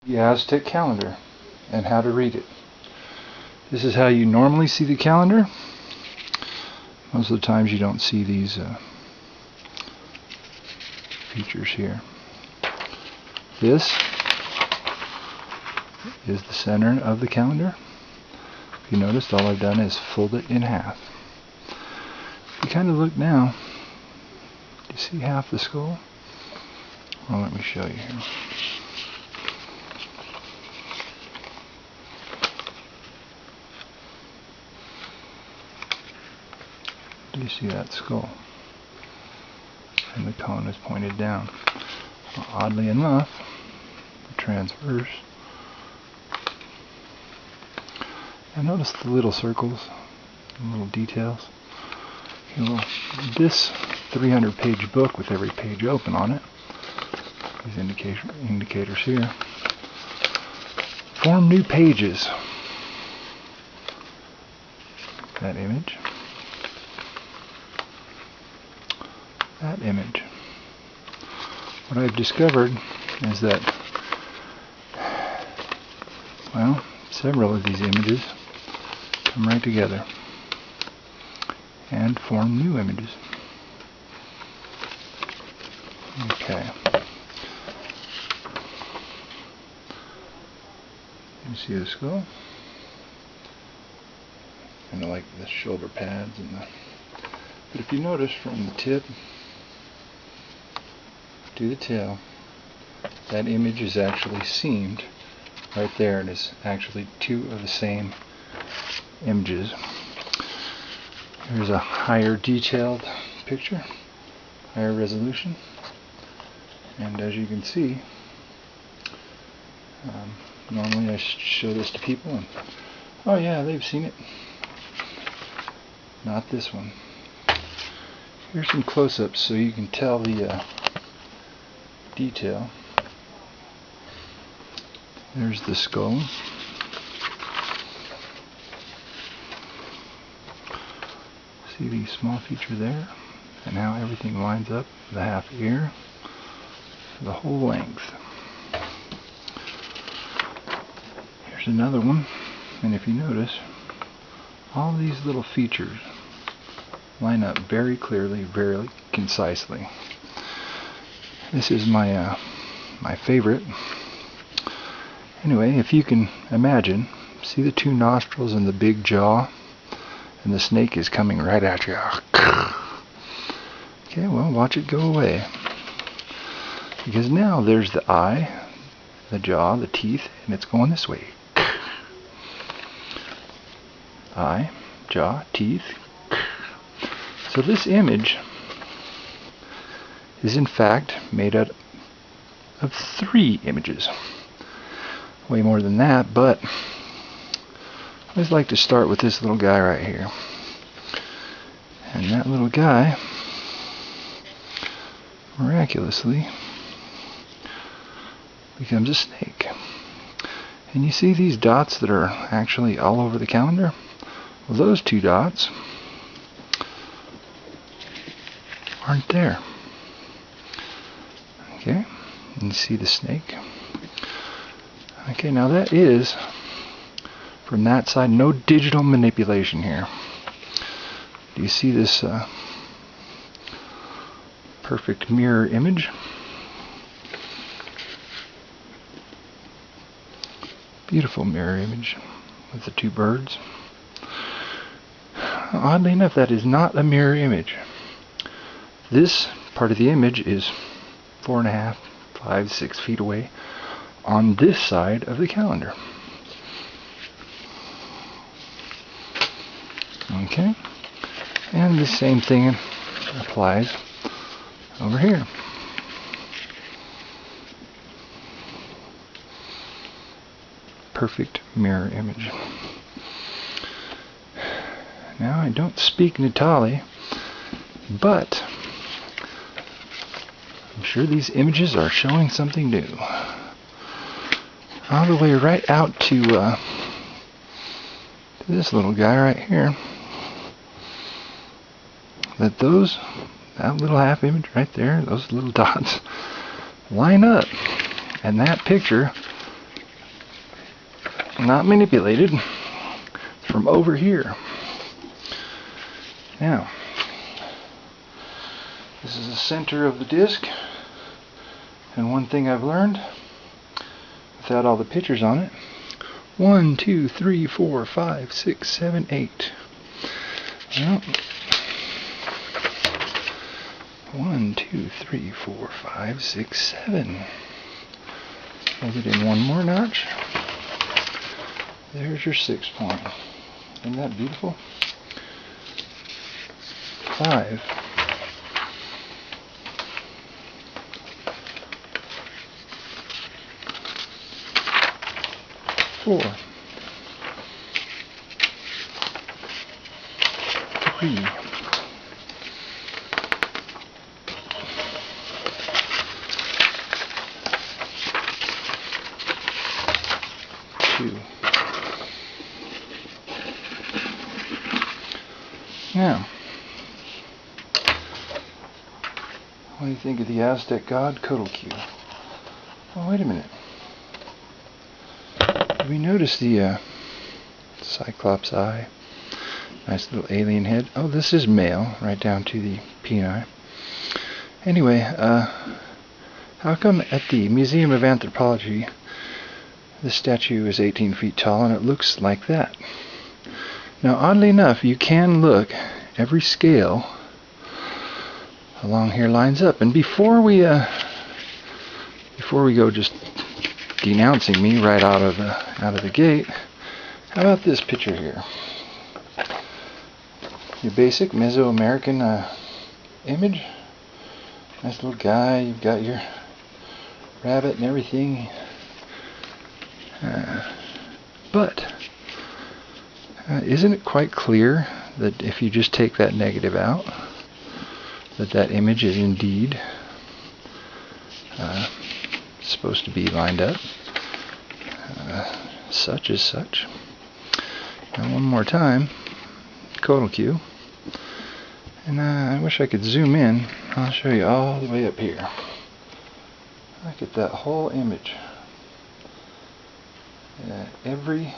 The Aztec calendar and how to read it. This is how you normally see the calendar. Most of the times you don't see these features here. This is the center of the calendar. If you noticed, all I've done is fold it in half. If you kind of look now, do you see half the skull? Well, let me show you here. Do you see that skull? And the cone is pointed down. Well, oddly enough, the transverse. And notice the little circles, the little details. Okay, well, this 300-page book with every page open on it, these indicators here, form new pages. That image. That image. What I've discovered is that, well, several of these images come right together and form new images. Okay. You see the skull? Kind of like the shoulder pads and the. But if you notice from the tip to the tail, that image is actually seamed right there. It is actually two of the same images. Here's a higher detailed picture, higher resolution, and as you can see, normally I show this to people and oh yeah, they've seen it. Not this one. Here's some close-ups so you can tell the detail. There's the skull. See the small feature there? And how everything lines up, the half ear, the whole length. Here's another one, and if you notice, all these little features line up very clearly, very concisely. This is my my favorite. Anyway, if you can imagine, see the two nostrils and the big jaw, and the snake is coming right at you. Okay, well, watch it go away. Because now there's the eye, the jaw, the teeth, and it's going this way. Eye, jaw, teeth. So this image is in fact made up of 3 images. Way more than that, but I always like to start with this little guy right here. And that little guy, miraculously, becomes a snake. And you see these dots that are actually all over the calendar? Well, those 2 dots aren't there. Okay, and you see the snake. Okay, now that is, from that side, no digital manipulation here. Do you see this perfect mirror image? Beautiful mirror image with the 2 birds. Oddly enough, that is not a mirror image. This part of the image is 4.5, 5, 6 feet away on this side of the calendar. Okay, and the same thing applies over here. Perfect mirror image. Now, I don't speak Natali, but I'm sure these images are showing something new. All the way right out to this little guy right here. That little half image right there, those little dots, line up. And that picture not manipulated. It's from over here. Now, this is the center of the disc, and one thing I've learned, without all the pictures on it, 1, 2, 3, 4, 5, 6, 7, 8. Well, 1, 2, 3, 4, 5, 6, 7. Hold it in one more notch. There's your 6 point. Isn't that beautiful? 5. 4. 3. 2. Now, what do you think of the Aztec god Decoded? Oh, wait a minute. Did we notice the Cyclops eye? Nice little alien head. Oh, this is male, right down to the peni. Anyway, how come at the Museum of Anthropology this statue is 18 feet tall and it looks like that? Now, oddly enough, you can look, every scale along here lines up. And before we go just denouncing me right out of the gate, how about this picture here? Your basic Mesoamerican image. Nice little guy. You've got your rabbit and everything. But isn't it quite clear that if you just take that negative out, that image is indeed supposed to be lined up such as such. Now one more time, Decoded, and I wish I could zoom in. I'll show you all the way up here. Look at that whole image. Every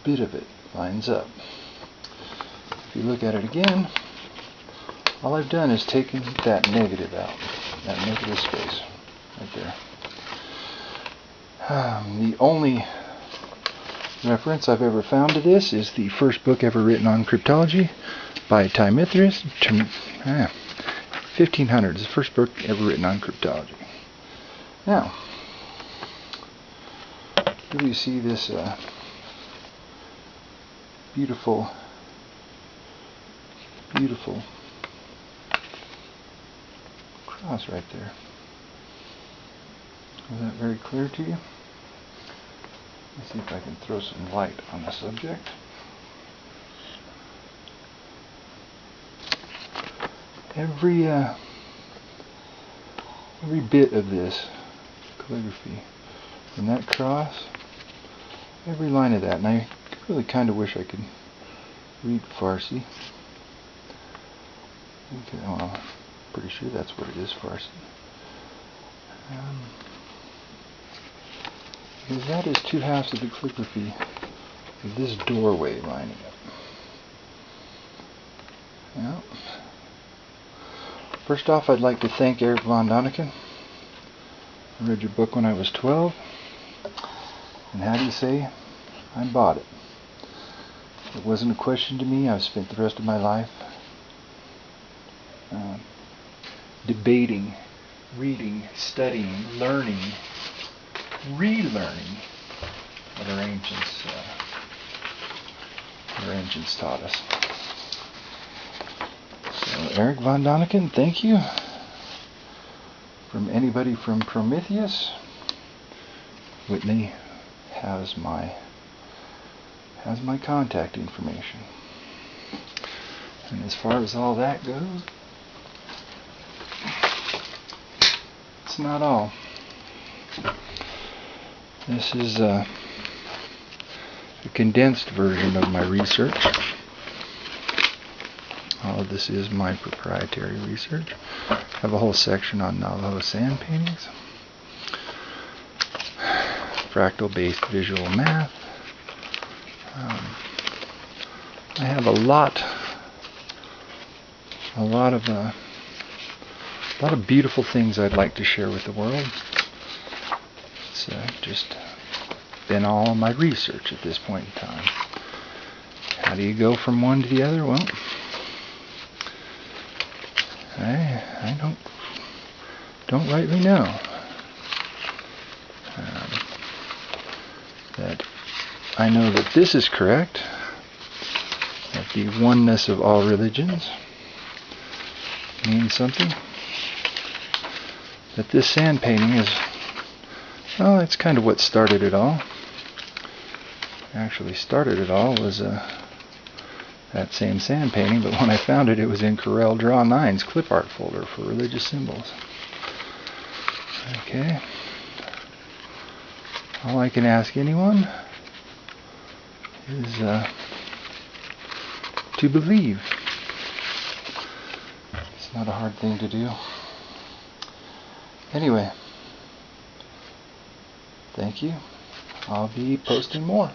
bit of it lines up. If you look at it again, all I've done is taken that negative out, that negative space right there. The only reference I've ever found to this is the first book ever written on cryptology by Timithrius, 1500s, the first book ever written on cryptology. Now, do we see this beautiful cross right there? Is that very clear to you? Let's see if I can throw some light on the subject. Every bit of this calligraphy from that cross, every line of that, and I really kind of wish I could read Farsi. Okay, well, I'm pretty sure that's what it is, Farsi. Because that is 2 halves of the calligraphy of this doorway lining up. Well, first off, I'd like to thank Eric von Däniken. I read your book when I was 12, and how do you say? I bought it. It wasn't a question to me. I've spent the rest of my life debating, reading, studying, learning, relearning what our ancients taught us. So, Eric von Däniken, thank you. From anybody from Prometheus, Whitney has my contact information. And as far as all that goes, it's not all. This is a condensed version of my research. All of this is my proprietary research. I have a whole section on Navajo sand paintings. fractal-based visual math. I have a lot of beautiful things I'd like to share with the world. It's just been all my research at this point in time. How do you go from one to the other? Well, I don't rightly know. That I know that this is correct, that the oneness of all religions means something, that this sand painting is, well, it's kind of what started it all. Actually started it all was that same sand painting, but when I found it, it was in Corel Draw 9's clip art folder for religious symbols. Okay. All I can ask anyone is to believe. It's not a hard thing to do. Anyway, thank you. I'll be posting more.